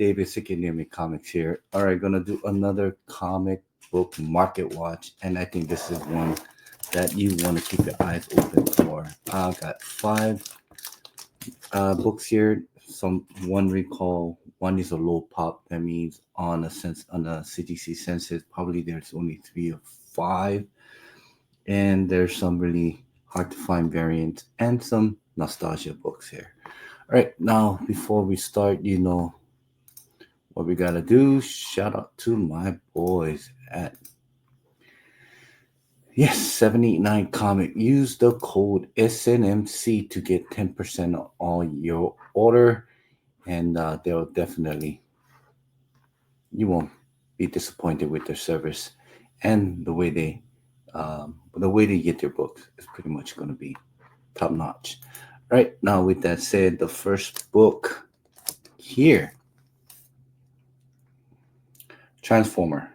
David Sikinemi Comics here. All right, gonna do another comic book market watch, and I think this is one that you want to keep your eyes open for. I got five books here. Some one recall, one is a low pop. That means on a CGC census, probably there's only three or five, and there's some really hard to find variants and some nostalgia books here. All right, now before we start, what we gotta do. Shout out to my boys at yes 789 Comic. Use the code SNMC to get 10% on all your order, and they'll definitely you won't be disappointed with their service and the way they get their books is pretty much going to be top notch. Right now, with that said, the first book here, Transformer,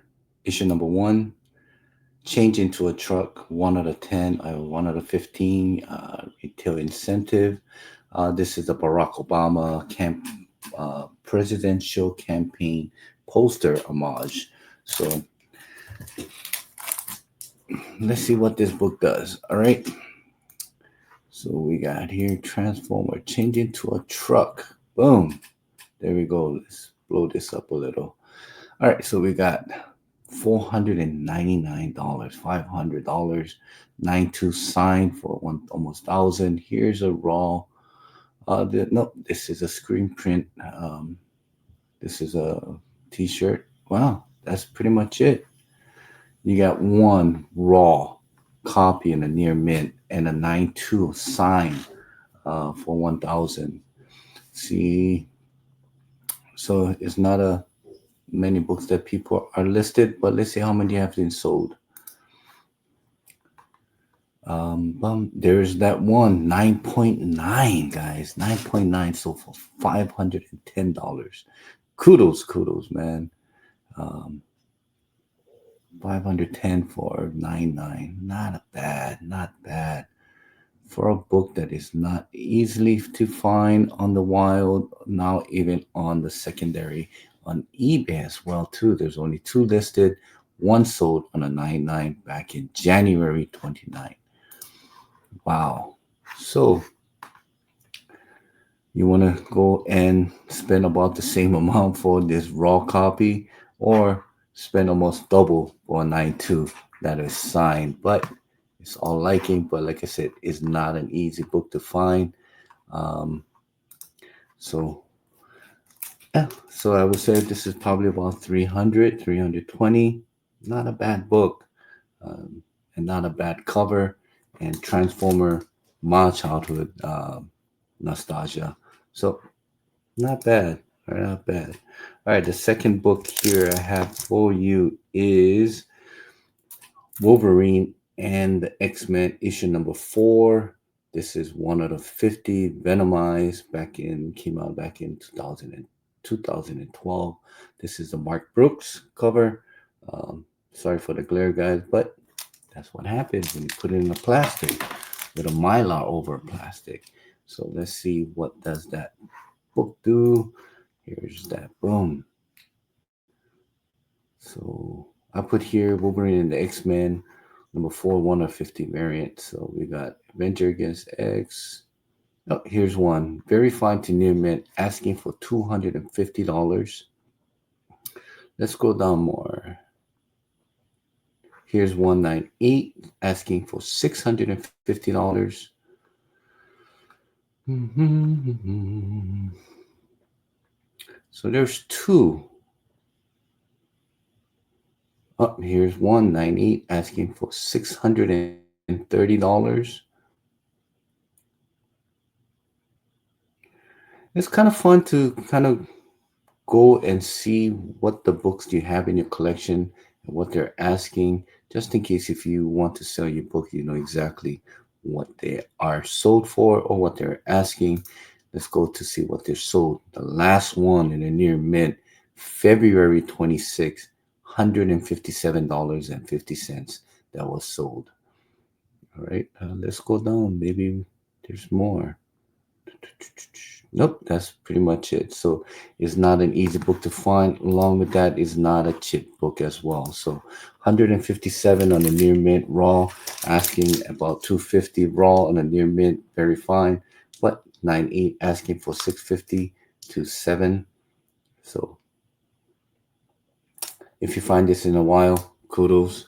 issue number one, change into a truck, 1 out of 10, 1 out of 15, retail incentive. This is a Barack Obama presidential campaign poster homage. So let's see what this book does. All right. So we got here Transformer, change into a truck. Boom. There we go. Let's blow this up a little. All right. So we got $499, $500, 92 signed for one almost 1,000. Here's a raw. No, this is a screen print. This is a T-shirt. Wow, that's pretty much it. You got one raw copy in a near mint and a 9.2 sign for 1,000. See, so it's not a many books that people are listed, but let's see how many have been sold. There's that one 9.9 guys, 9.9 sold for $510. Kudos, man. 510 for 99. Not bad for a book that is not easily to find on the wild. Now even on the secondary on eBay as well too. There's only two listed. One sold on a 99 back in January 29. Wow. So you want to go and spend about the same amount for this raw copy, or spend almost double for a 9.2 that is signed, but it's all liking. But like I said, it's not an easy book to find. Um, so yeah, so I would say this is probably about 300, 320. Not a bad book, and not a bad cover. And Transformer, my childhood nostalgia. So not bad, not bad. All right, the second book here I have for you is Wolverine and the X-Men issue number 4. This is 1 out of 50, Venomized, came out back in 2012. This is the Mark Brooks cover. Sorry for the glare, guys, but that's what happens when you put it in a plastic with a mylar over plastic. So let's see what does that book do. Here's that. Boom. So I put here Wolverine and the X-Men number 4, 1 of 50 variant. So we got Avenger against X. Oh, here's one. Very fine to near mint, asking for $250. Let's go down more. Here's 198, asking for $650. So there's two. Up here's 198, asking for $630. It's kind of fun to kind of go and see what the books you have in your collection and what they're asking, just in case if you want to sell your book, you know exactly what they are sold for or what they're asking. Let's go to see what they're sold. The last one in the near mint, February 26th, $157.50 that was sold. All right, let's go down. Maybe there's more. Nope, that's pretty much it. So it's not an easy book to find. Along with that is not a cheap book as well. So 157 on the near mint raw, asking about 250 raw on the near mint, very fine. But 98 asking for 650 to 7. So if you find this in a while, kudos.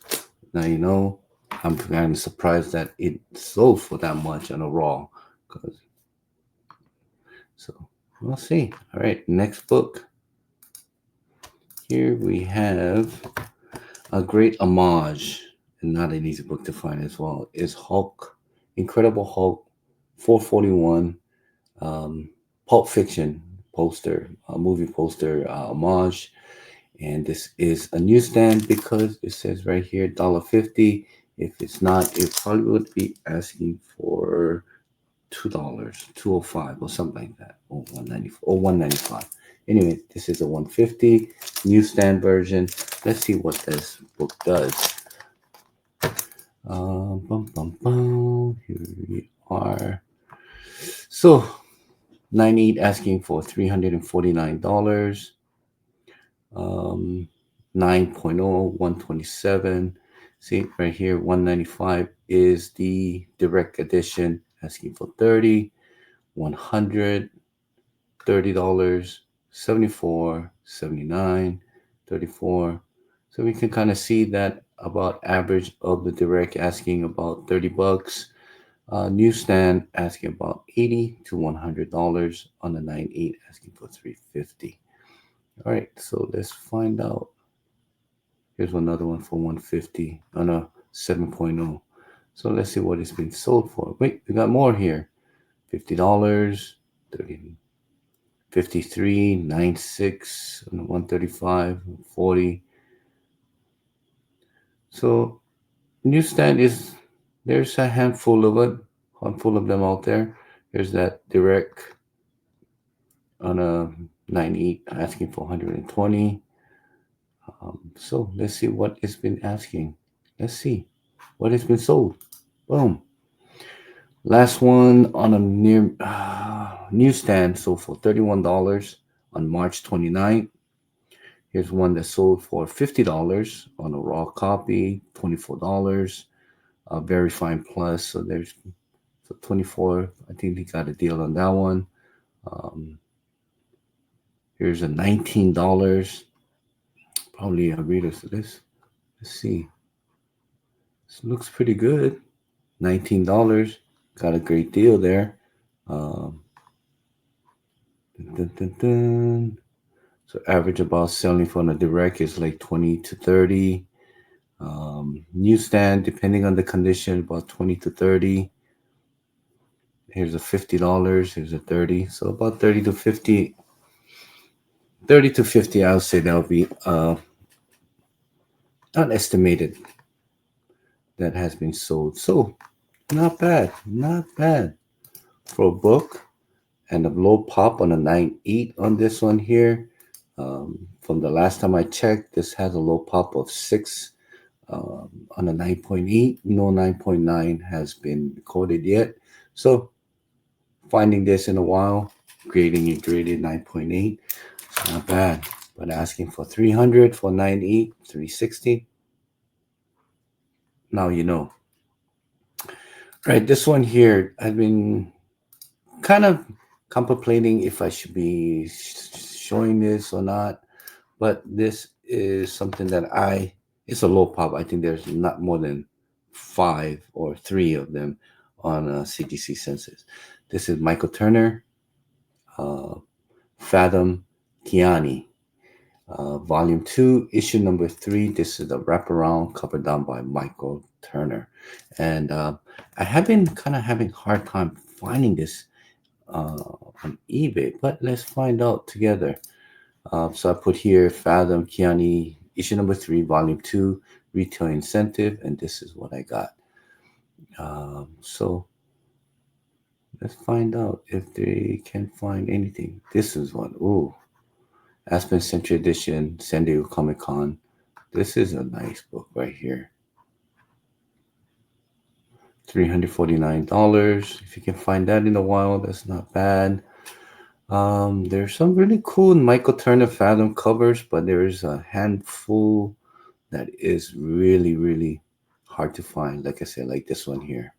Now you know. I'm kind of surprised that it sold for that much on a raw. 'Cause- So we'll see. All right, next book. Here we have a great homage, and not an easy book to find as well, is Hulk, Incredible Hulk 441, um, Pulp Fiction poster, movie poster homage. And this is a newsstand because it says right here $1.50. If it's not, it probably would be asking for $2, 205 or something like that, or 194 or 195. Anyway, this is a 150 newsstand version. Let's see what this book does. Bum, bum, bum. Here we are. So 98 asking for $349. 9.0, 127. See right here, 195 is the direct edition, asking for 30, 100, $30, 74, 79, 34. So we can kind of see that about average of the direct asking about 30 bucks. Newsstand asking about 80 to $100 on the 98 asking for 350. All right, so let's find out. Here's another one for 150 on a 7.0. So let's see what it's been sold for. Wait, we got more here. $50, 30, 53, 96, 135, 40. So newsstand is there's a handful of it, handful of them out there. Here's that direct on a 98 asking for 120. So let's see what it's been asking. Let's see what has been sold. Boom. Last one on a near newsstand sold for $31 on March 29th. Here's one that sold for $50 on a raw copy, $24. Very fine plus. So there's 24. I think they got a deal on that one. Um, here's a $19. Probably a reader for this. Let's see. This looks pretty good. $19. Got a great deal there. Um, dun, dun, dun, dun. So average about selling from a direct is like 20 to 30. Newsstand, depending on the condition, about 20 to 30. Here's a $50. Here's a 30. So about 30 to 50. 30 to 50, I would say that would be unestimated that has been sold. So not bad. Not bad for a book. And a low pop on a 9.8 on this one here. From the last time I checked, this has a low pop of 6 on a 9.8. No 9.9 has been recorded yet. So finding this in a while, grading it graded 9.8. It's not bad. But asking for 300 for 9.8, 360. Now you know. Right, this one here, I've been kind of contemplating if I should be showing this or not. But this is something that it's a low pop. I think there's not more than 5 or 3 of them on CGC census. This is Michael Turner, uh, Fathom Kiani, Volume 2, Issue number 3. This is the wraparound cover down by Michael Turner. And I have been kind of having hard time finding this on eBay, but let's find out together. So I put here Fathom Kiani, issue number 3, volume 2, retail incentive, and this is what I got. So let's find out if they can find anything. This is one. Ooh, Aspen Century Edition, San Diego Comic Con. This is a nice book right here. $349. If you can find that in the wild, that's not bad. There's some really cool Michael Turner Fathom covers, but there's a handful that is really, really hard to find. Like I said, like this one here.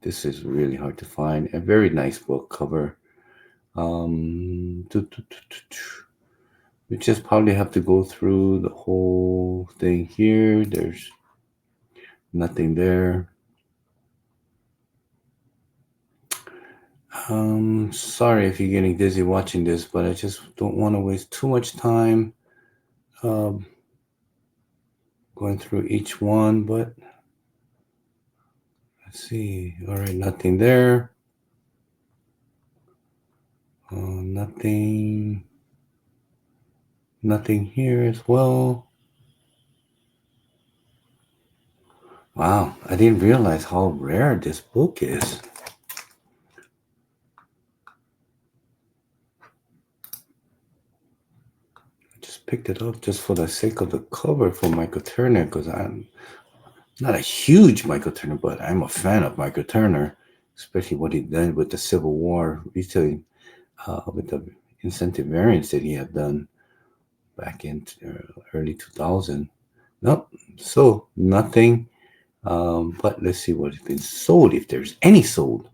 This is really hard to find. A very nice book cover. We just probably have to go through the whole thing here. There's nothing there. Sorry if you're getting dizzy watching this, but I just don't want to waste too much time um, going through each one. But let's see. All right, nothing there. Nothing. Nothing here as well. Wow, I didn't realize how rare this book is. I just picked it up just for the sake of the cover for Michael Turner because I'm not a huge Michael Turner, but I'm a fan of Michael Turner, especially what he did with the Civil War retailing, with the incentive variants that he had done back in early 2000. Nope, so nothing. But let's see what has been sold, if there's any sold.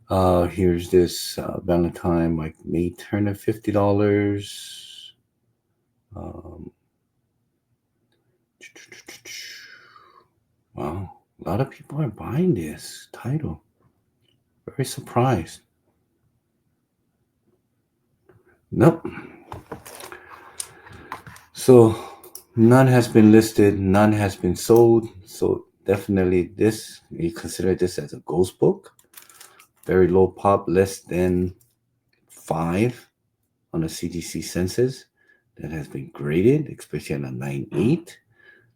Here's this Valentine, Mike May Turner, $50. Um, wow, a lot of people are buying this title. Very surprised. Nope. So none has been listed, none has been sold. So definitely this, you consider this as a ghost book. Very low pop, less than 5 on the CGC census. That has been graded, especially on a 9.8.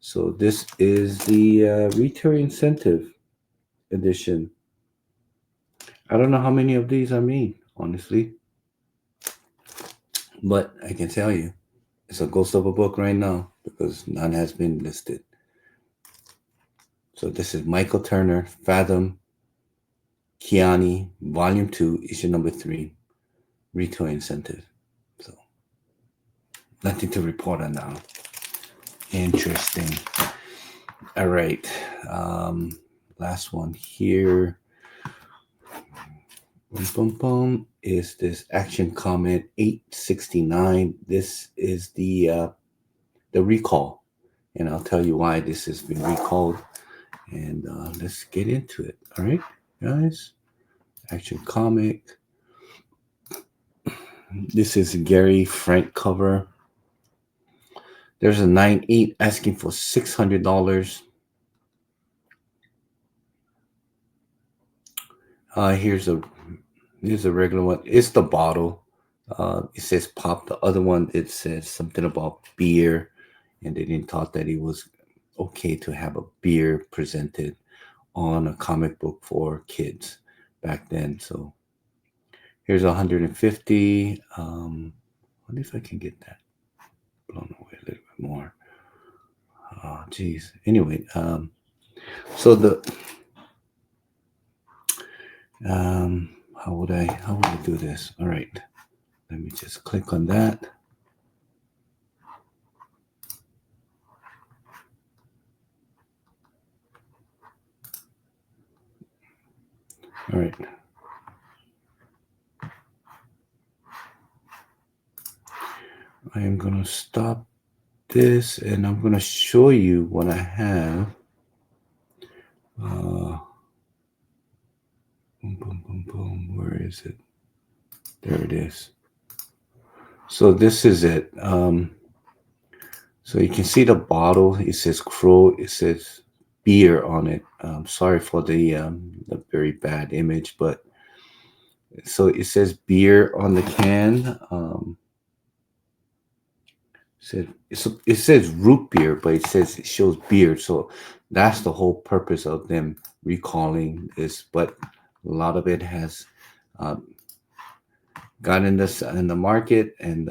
So this is the retail incentive edition. I don't know how many of these I made, honestly, but I can tell you it's a ghost of a book right now because none has been listed. So this is Michael Turner, Fathom, Kiani, Volume 2, Issue number 3, Retail Incentive. So nothing to report on now. Interesting. All right. Last one here. Boom, boom, boom. Is this Action Comment 869? This is the recall, and I'll tell you why this has been recalled. And let's get into it. All right, guys. Action Comic. This is Gary Frank cover. There's a 9.8 asking for $600. Here's a regular one. It's the bottle. It says pop. The other one, it says something about beer, and they didn't thought that it was okay to have a beer presented on a comic book for kids back then. So here's 150. I wonder if I can get that blown away a little bit more. Oh, geez. Anyway, so the how would I do this? All right, let me just click on that. All right. I am gonna stop this and I'm gonna show you what I have. Boom, boom, boom, boom. Where is it? There it is. So this is it. So you can see the bottle. It says Crow. It says beer on it. Sorry for the very bad image, but so it says beer on the can. It says root beer, but it shows beer. So that's the whole purpose of them recalling this. But a lot of it has gotten this in the market, and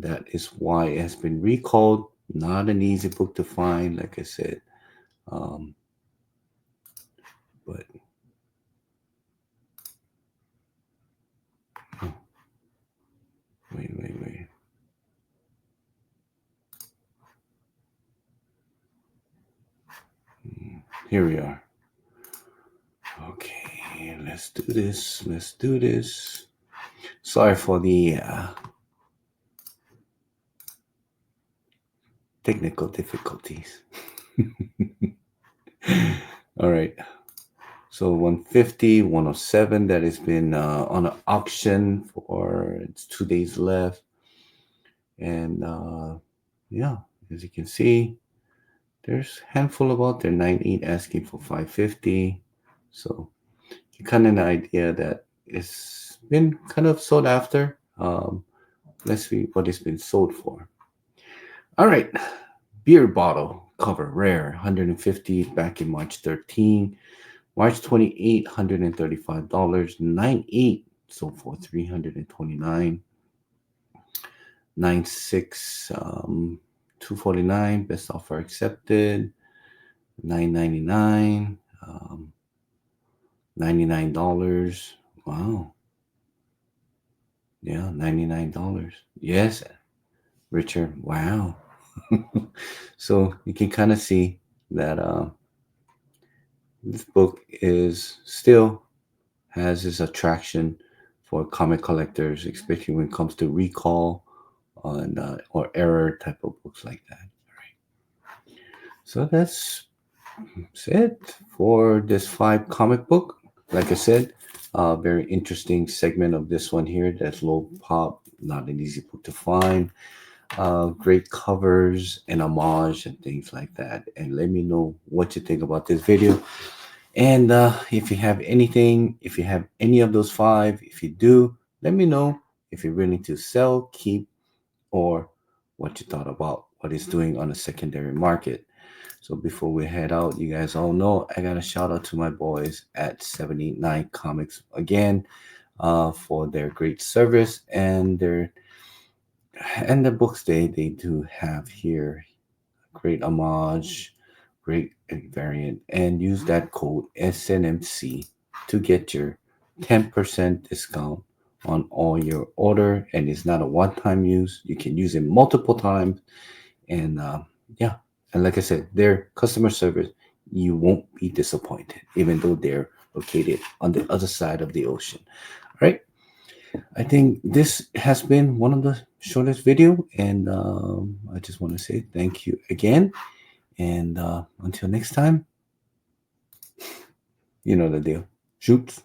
that is why it has been recalled. Not an easy book to find, like I said, but Wait. Here we are. Okay, let's do this. Let's do this. Sorry for the technical difficulties. All right. So 150, 107, that has been on an auction for it's 2 days left. And yeah, as you can see, there's a handful about there, 98 asking for 550. So you kind of an idea that it's been kind of sought after. Let's see what it's been sold for. All right, beer bottle cover rare 150 back in March 13, March 28, $135, 98 sold for 329, 96 249 best offer accepted, 999 $99. Wow. Yeah, $99. Yes, Richard. Wow. So you can kind of see that this book is still has its attraction for comic collectors, especially when it comes to recall and or error type of books like that. All right. So that's it for this 5 comic book. Like I said, very interesting segment of this one here. That's low pop, not an easy book to find. Great covers and homage and things like that. And let me know what you think about this video. And if you have anything, if you have any of those 5, if you do, let me know if you're willing to sell, keep, or what you thought about what it's doing on the secondary market. So before we head out, you guys all know I got a shout out to my boys at 79 Comics again for their great service and the books they do have here. Great homage, great variant, and use that code SNMC to get your 10% discount on all your order. And it's not a one-time use. You can use it multiple times. And yeah, and like I said, their customer service, you won't be disappointed, even though they're located on the other side of the ocean. All right. I think this has been one of the shortest video, and I just want to say thank you again. And until next time, you know the deal. Shoots.